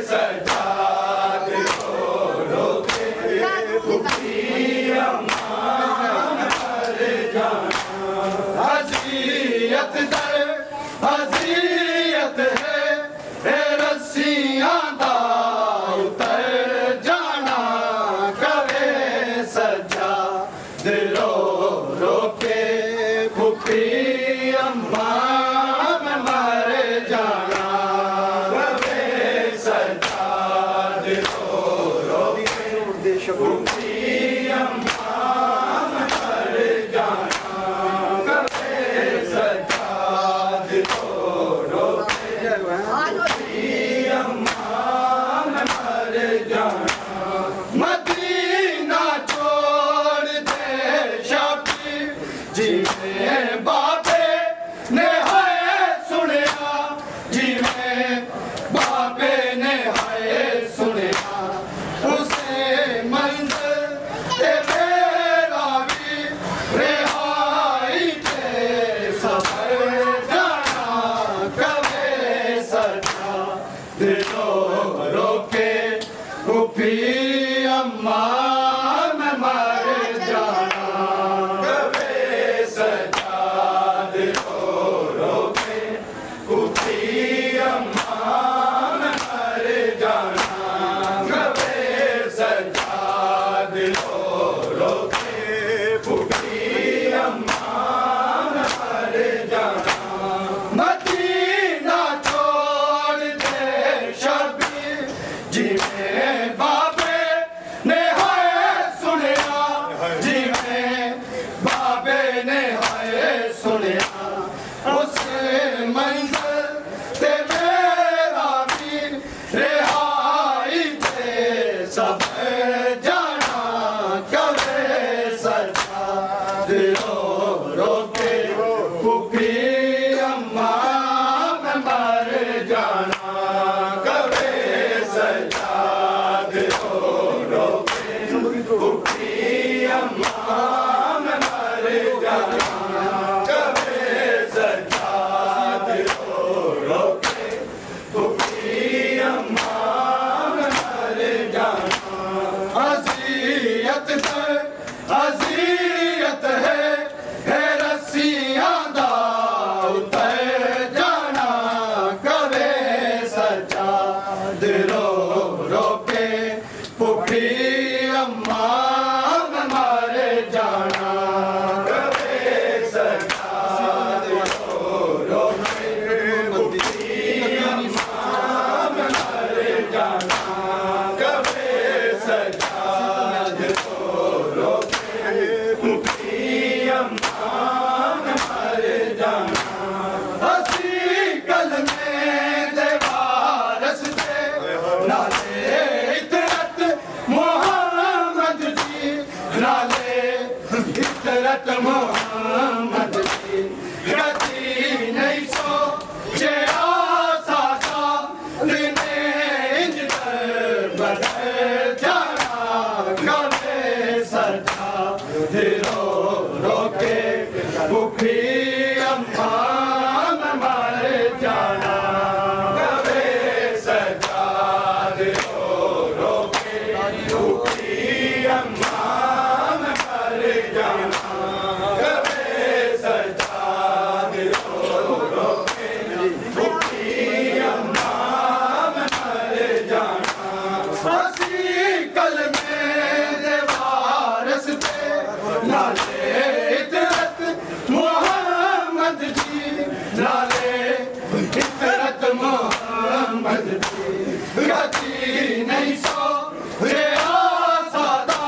सजा दिलो रोके फूफी अम्मा मैं मर जाना कबे सजा दिलो रोके फूफी अम्मा मैं मर जाना कबे सजा दिलो रोके फूफी अम्मा मैं मर जाना मदीना छोड़ दे शबीर जिन्हें बाबे ने हाय सुनिया जिन्हें बाबे ने हाय सुनिया उस मंजिल ते मेरा वीर रिहाई दे सब जाना कबे सजा दिलो रोके फूफी अम्मा मैं मर जाना कबे सजा दिलो रोके फूफी अम्मा मैं मर जाना कबे सजा दिलो रोके फूफी अम्मा मैं मर जाना अज़ियत है रस्सियां दा उतर जाना कबे सजा दिलो रोके फूफी अम्मा मैं मर जाना कबे सजा दिलो रोके फूफी अम्मा मैं मर जाना कबे सजा दिलो रोके फूफी अम्मा मैं मर जाना हसी कल में देवारस दे नाले इतरत मोहम्मद जी नाले इतरत मोहम्मद जी गति नहीं सो जे आसा दिने इंज बदल जाना कबे सजा दिलो रोके फूफी अम्मा मैं मर जाना कबे सजा दिलो रोके फूफी अम्मा मैं मर जाना कबे सजा दिलो रोके फूफी अम्मा मैं मर जाना हसी कल में देवारस पे नाले इतरत मोहम्मद जी नाले इतरत मोहम्मद जी गति नहीं सो रे आसादा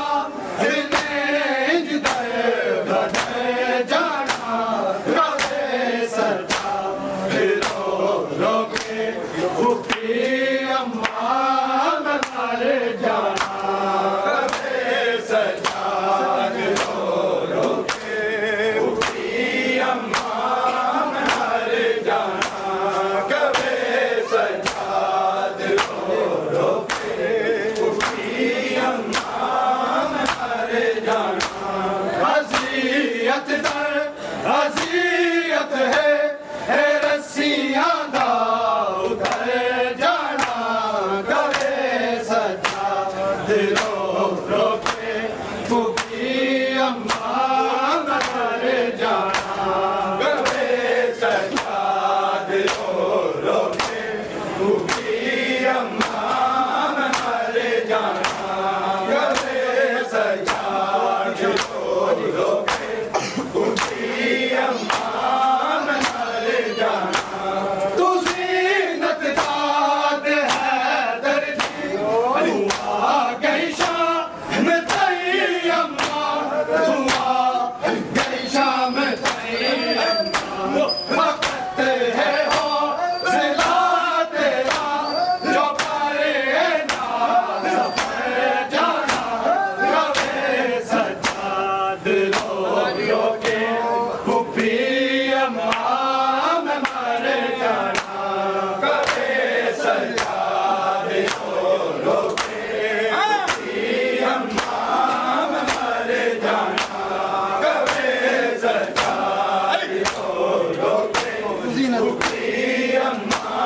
इन्हें इंज बदल जाना कबे सजा दिलो रोके फूफी अम्मा मैं मर जाना कबे सजा दिलो रोके फूफी अम्मा मैं मर जाना कबे सजा दिलो रोके फूफी अम्मा मैं मर जाना अज़ियत है रस्सियां दा उतर जाना कबे सजा दिलो रोके फूफी अम्मा मैं मर जाना कबे सजा दिलो रोके फूफी अम्मा मैं मर जाना कबे सजा दिलो रोके फूफी अम्मा मैं मर जाना तू ज़ीनत दाद है दर्दी तू आ गई शाम तेरी अम्मा तू आ गई शाम तेरी अम्मा वक्त है हौसला तेरा जो करे ना सफर जाना कबे सजा दिलो रोके फूफी अम्मा मैं मर जाना कबे सजा दिलो रोके फूफी अम्मा मैं मर जाना कबे सजा दिलो रोके फूफी अम्मा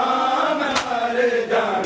मैं मर जाना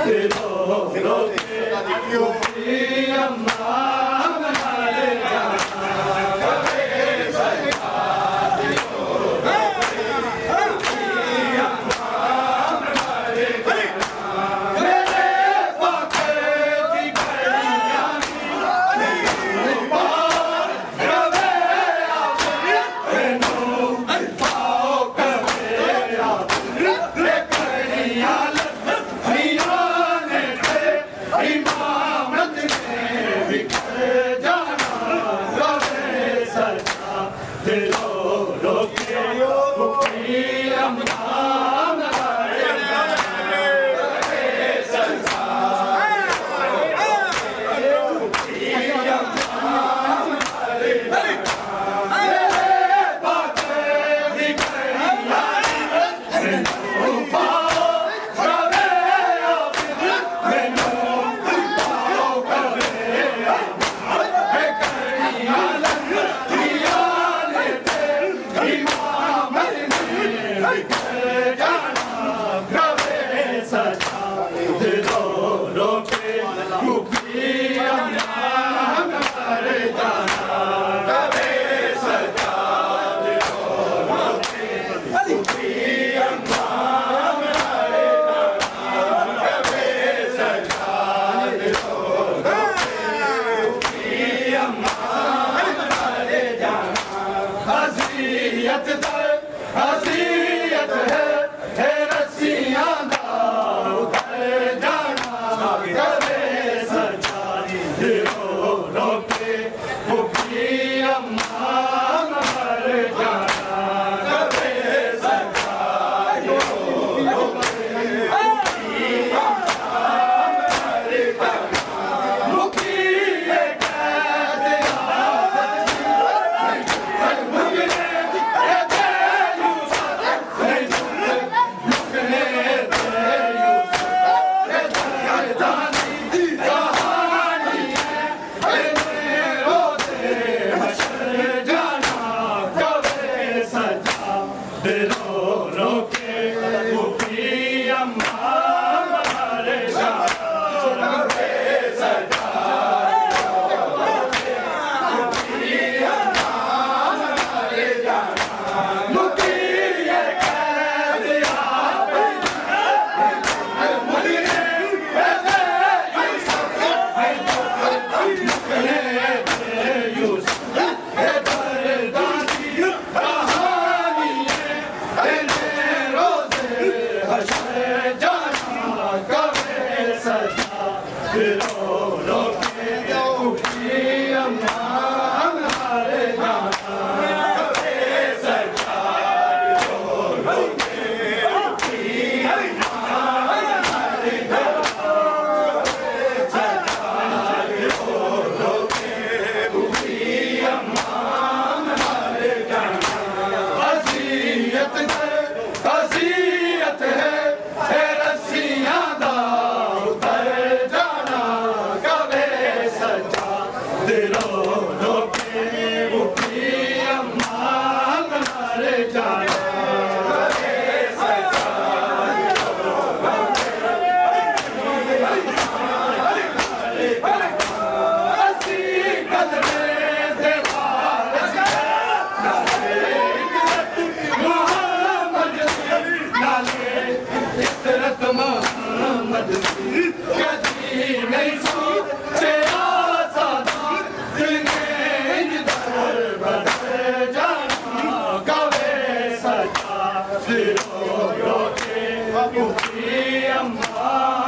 दिलो रोके मुक्ति अम्मा हमारे जाना कबे सजा दिलो रोके मुक्ति अम्मा हमारे जाना मेरे पाके की कड़ियाँ नहीं पार कबे आप मैनू पाओ कबे आप रे कड़ियाँ इमामत ने बिखर जाना कबे सजा दिलो रोके मुक्ति अम्मा हमारे जाना कबे सजा मुक्ति अम्मा हमारे जाना मेरे बातें बिखरिया मैनू पाओ कबे आप मैनू हसीयत है रस्सियां दा उतर जाना कबे सजा दिलो रोके मुक्ति अम्मा हमारे जाना कबे सजा दिलो रोके मुक्ति अम्मा हमारे जाना मुक्ति दिलो रोके मुक्ति अम्मा हमारे जाना कबे सजा मुक्ति अम्मा हमारे जाना मुक्ति ये कैद आप मुझे यूसुफ है दर्दानी दिलो रोके मुक्ति अम्मा हमारे जाना कबे सजा दिलो रोके मुक्ति अम्मा हमारे जाना कबे सजा दिलो रोके मुक्ति अम्मा हमारे जाना हसीयत है रस्सियां दा उतर जाना कबे सजा दिलो रोके मुक्ति अम्मा हमारे जाना कबे सजा दिलो रोके हसी कदरे दे वारस इतरत मोहम्मद कदी नहीं सोचे आसादा दिल में दर बदल जाना कबे सजा दिलो रोके मुक्ति अम्मा